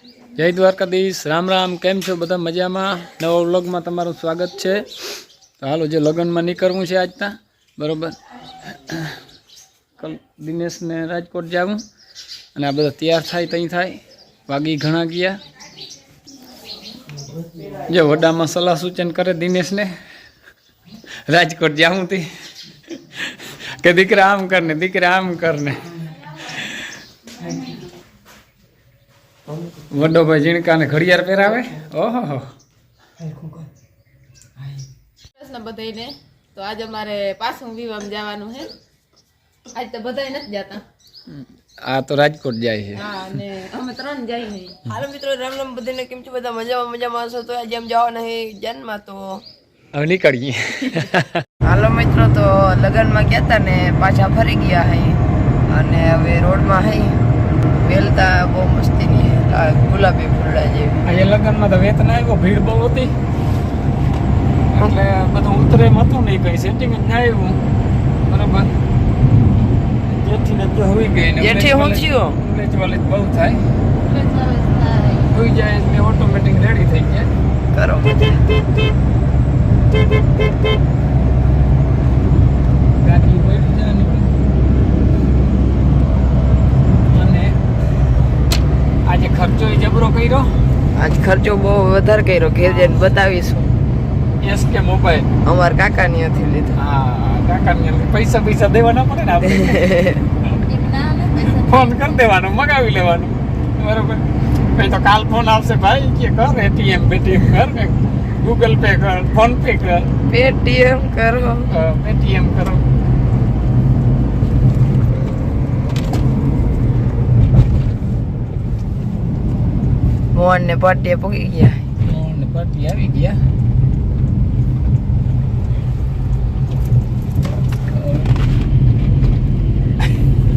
જય દ્વારકાધીશ, રામ રામ. કેમ છો બધા? મજામાં? નવા વ્લોગમાં તમારું સ્વાગત છે. તો હાલો, જે લગ્નમાં નીકળવું છે આજના, બરાબર. દિનેશને રાજકોટ જાવું અને આ બધા તૈયાર થાય ત્યાં થાય. વાગી ઘણા ગયા. જે વડામાં સલાહ સૂચન કરે દિનેશને રાજકોટ જાવું તી કે દીકરા આમ કરને, દીકરા આમ કરને. વડો ભાઈ ઝીણકાને ઘડિયાળ પહેરાવે. ઓહો બધાને. તો આજે અમારે પાછું વિવાહ જવાનું છે. આજ તો બધા નથી જતા. આ તો રાજકોટ જાય છે. હા, અને અમે 3 જઈએ છીએ. હાલો મિત્રો, રામ રામ. બધાને કેમ છો? બધા મજામાં હશો. તો આજે એમ જવાના છે જન્મમાં. તો હવે નીકળીએ. હાલો મિત્રો, તો લગ્નમાં ગયા હતા ને પાછા ફરી ગયા હે અને હવે રોડમાં હે વેલતા બહુ મસ્તીની ગુલાબી ફૂલડા જેવી. આજે લગ્નમાં તો વેત ના આવ્યો, ભીડ બહુ હતી એટલે બધું ઉતરે એમ હતું નહીં, કઈ સેટિંગ જ ના આવ્યું. બરાબર. જેથી ને તો હોઈ ગઈ ને જેથી હું થયો વાલે બહુ થાય, હોઈ જાય એટલે ઓટોમેટિક રેડી થઈ જાય. કરો ગાડી વળી જવાની. અને આજે ખર્ચો જબરો કર્યો. આજ ખર્ચો બહુ વધારે કર્યો. ઘેર જઈને બતાવીશું. SK મોબાઈલ અમારા કાકાની હતી લીધું. હા, કાકાની પૈસા દેવાના પડે ને આપણે. ફોન કરી દેવાનો, મગાવી લેવાનું. બરોબર. પછી તો કાલ ફોન આવશે, ભાઈ કે કર ATM બેટીએમ કર, ગૂગલ પે કર, ફોન પે કર, પેટીએમ કરો. પેટીએમ કરો. મોહન ને પાટીએ પગી ગયા. ને પાટી આવી ગયા.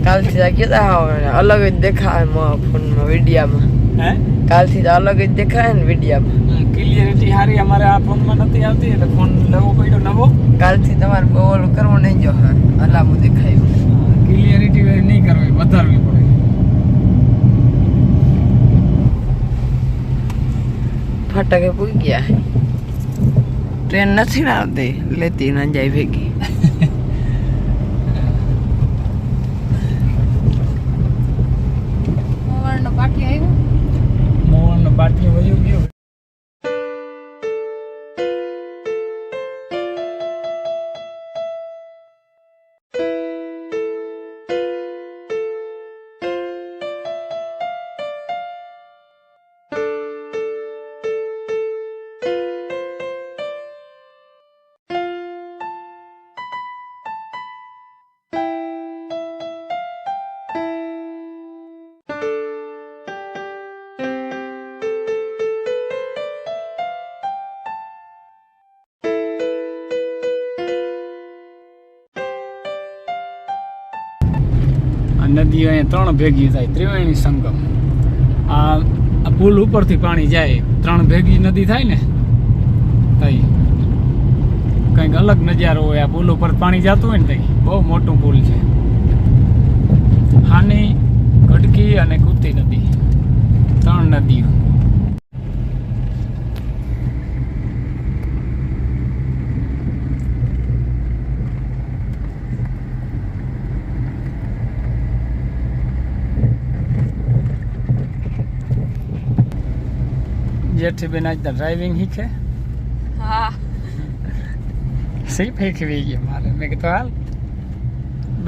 કાલથી તો કીધા અલગ જ દેખાય ફોનમાં, વિડીયામાં. હે, કાલથી તો અલગ જ દેખાય ને વિડીયામાં. ક્લિયરિટી સારી અમારે આ ફોનમાં નથી આવતી એટલે ફોન લેવો પડ્યો નવો. કાલથી તમારે બહુ ઓલું કરવું નહીં, જો હા અલામું દેખાયું. ક્લિયરિટી નહીં કરવી, વધારવી પડે. ફટાકે પૂરી ગયા. ટ્રેન નથી ને આવતી, લેતી ના જાય ભેગી. મોવરનો પાટી આવ્યો. મોહન બાટલી વયું ગયો. નદીઓ અહીંયા 3 ભેગી થાય, ત્રિવેણી સંગમ. આ પુલ ઉપરથી પાણી જાય, 3 ભેગી નદી થાય ને તઈ કંઈક અલગ નજારો હોય. આ પુલ ઉપર પાણી જતું હોય ને તઈ બહુ મોટું પુલ છે. હાની, ગડકી અને કુતી નદી, 3 નદીઓ. જેઠી બેન આજ ડ્રાઇવિંગ શીખે. હા, શીખ શીખવી ગઈ મારે. મેં કીધું હાલ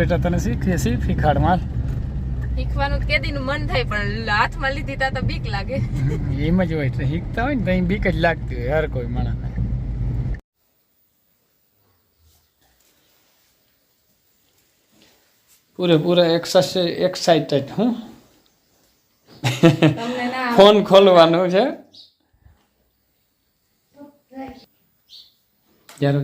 બેટા તને શીખાડ માલ. શીખવાનું કેદીનું મન થાય પણ હાથમાં લીધી તા તો બીક લાગે. એમ જ હોય, એટલે શીખતા હોય ને તો બીક જ લાગતી હોય હર કોઈ માણસને. પૂરેપૂરા એક્સાઇટેડ હું. ફોન ખોલવાનું છે જ્યારે.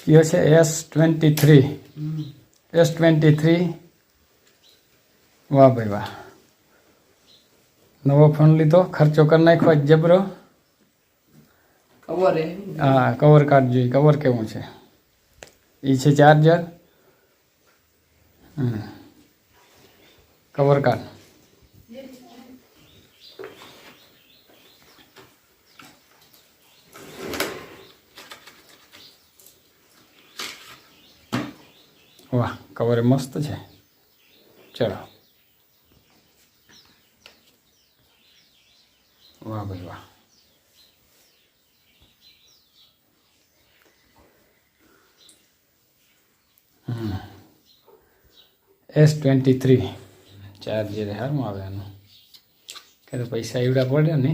કયો છે S23. S23 વાહ ભાઈ વાહ, નવો ફોન લીધો, ખર્ચો કરી નાખ્યો જબરો. ખબર હે હા કવર કાર્ડ જોઈએ, કવર કેવું છે એ છે ચાર્જર. કવર કાર્ડ વાહ, કવર એ મસ્ત છે. ચલો વાહ ભાઈ વાહ. S23 ચાર્જર હારમાં આવે આનું, કે તો પૈસા એવડા પડે ને.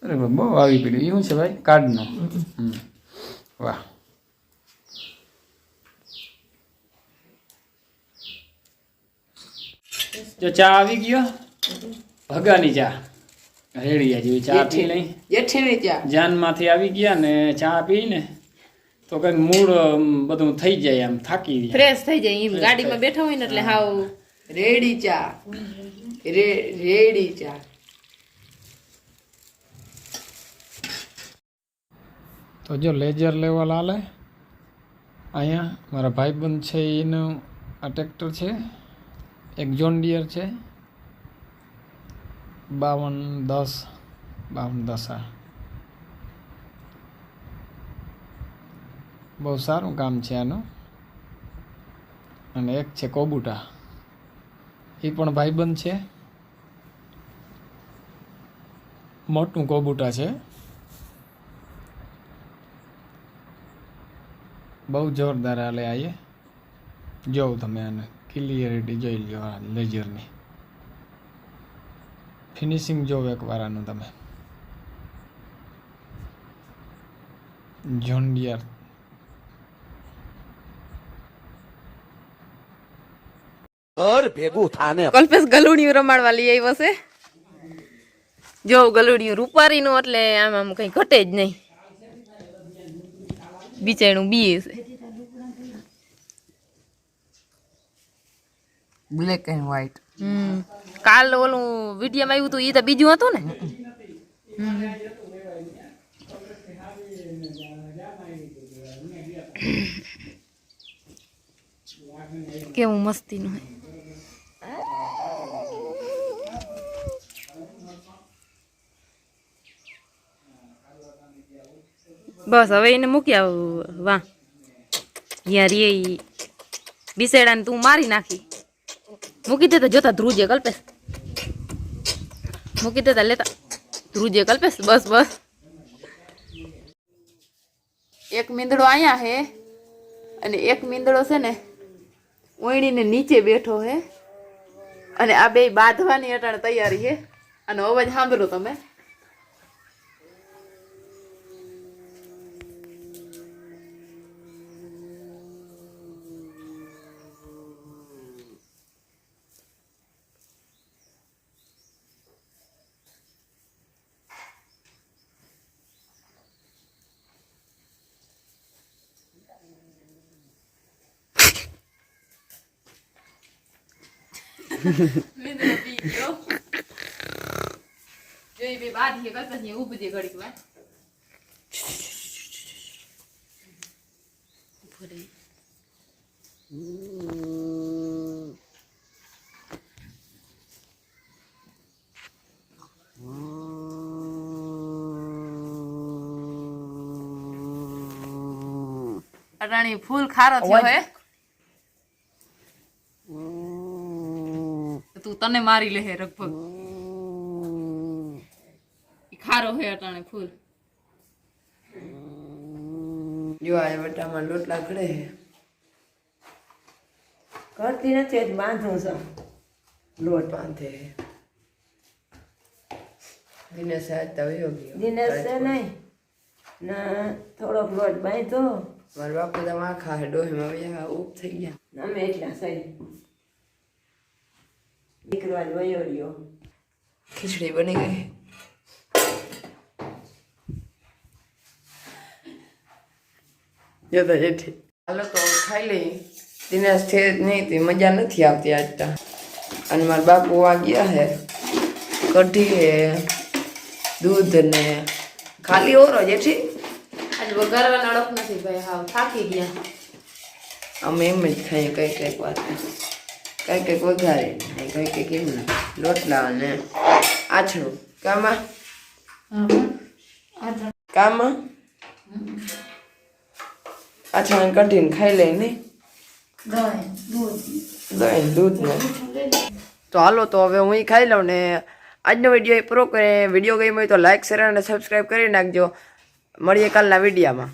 અરે બહુ આવી પડ્યું. એવું છે ભાઈ કાર્ડનું. વાહ, જો ચા આવી ગયો, ભગાની ચા રેડિયા જેવી ચા પી લઈ. જેઠીની ચા જાનમાંથી આવી ગયા ને ચા પીને તો કંઈક મૂડ બધું થઈ જાય, આમ થાકી જાય, ફ્રેશ થઈ જાય. એમ ગાડીમાં બેઠા હોય ને એટલે હાવ રેડી ચા રેડી ચા. તો જો લેજર લેવલ હાલે અહીંયા. મારા ભાઈબંધ છે એનું આ ટ્રેક્ટર છે, એક જોન ડિયર છે 5210 આ. બહુ સારું કામ છે આનું. અને એક છે કોબુટા, એ પણ ભાઈબંધ છે, મોટું કોબુટા છે, બહુ જોરદાર હાલે. આઈએ જોઉં તમે આને ક્લિયરિટી જોઈ લો, આ લેજરની ફિનિશિંગ જોવો એકવાર આનું તમે. જોન ડિયર કલ્પેશ ગલુડિયું રમાડવા લઈ આવ્યો છે. જો ગલુડિયું રૂપારીનું એટલે આમ આમ કઈ ઘટે જ નહીં. બિચારું બીએ છે. Black and white. કાલ ઓલું વિડીયોમાં આવ્યું હતું એ તો બીજું હતું ને. કેવું મસ્તીનું હે. બસ હવે એને મૂકી આવ. વાહ યાર એ બિસેડા ને તું મારી નાખી. મૂકી દેતા જોતા ધ્રુજે કલ્પેશ, મૂકી દેતા લેતા ધ્રુજે કલ્પેશ. બસ બસ, એક મીંદડો અહીંયા હે અને એક મીંદડો છે ને ઓયણીને નીચે બેઠો હે, અને આ બે બાંધવાની અટાણ તૈયારી હે. આનો અવાજ સાંભળો તમે. મીંદડો પી ગયો. જોઈ બે બાંધીએ કલ્પેશ ને ઊભી દે ઘડીક વાર. અટાણી ફૂલ ખારો થયો હે. તું તને મારી લે હે લગભગ. ખારો હે અટાણે ફૂલ. જો આ બટામાં લોટલા ઘડે હે. કરતી નથી આજ બાંધું છે. લોટ બાંધે હે. દિનેશ આજ તો વયો ગયો. દિનેશ છે નહીં ના, થોડોક લોટ બાંધો. મારા બાપુ તો આખા હે ડોહીમાં વયા ઉપ થઈ ગયા. અમે એટલા સહી દીકરો આજ વયો રહ્યો. ખીચડી બની ગઈ. જો તો જેઠી હાલો તો ખાઈ લઈ. દિનેશ છે જ નહીં તે મજા નથી આવતી આજ તો. અને મારા બાપુ આ ગયા હે કઢી હે દૂધ ને ખાલી ઓરો જેઠી. આજ વઘારવાનો અડક નથી ભાઈ, હાવ થાકી ગયા. અમે એમ જ ખાઈએ કઈક વાત, કઈક વઘારે ને કઈક એમ લોટલા અને આછડું કામાં આછડા કઢીને ખાઈ લઈ નહીં દૂધ ને. તો હાલો તો હવે હું ખાઈ લઉં ને આજનો વિડીયો પૂરો કરે. વિડીયો ગમ્યો હોય તો લાઈક શેર અને સબસ્ક્રાઈબ કરી નાખજો. મળીએ કાલના વિડીયામાં.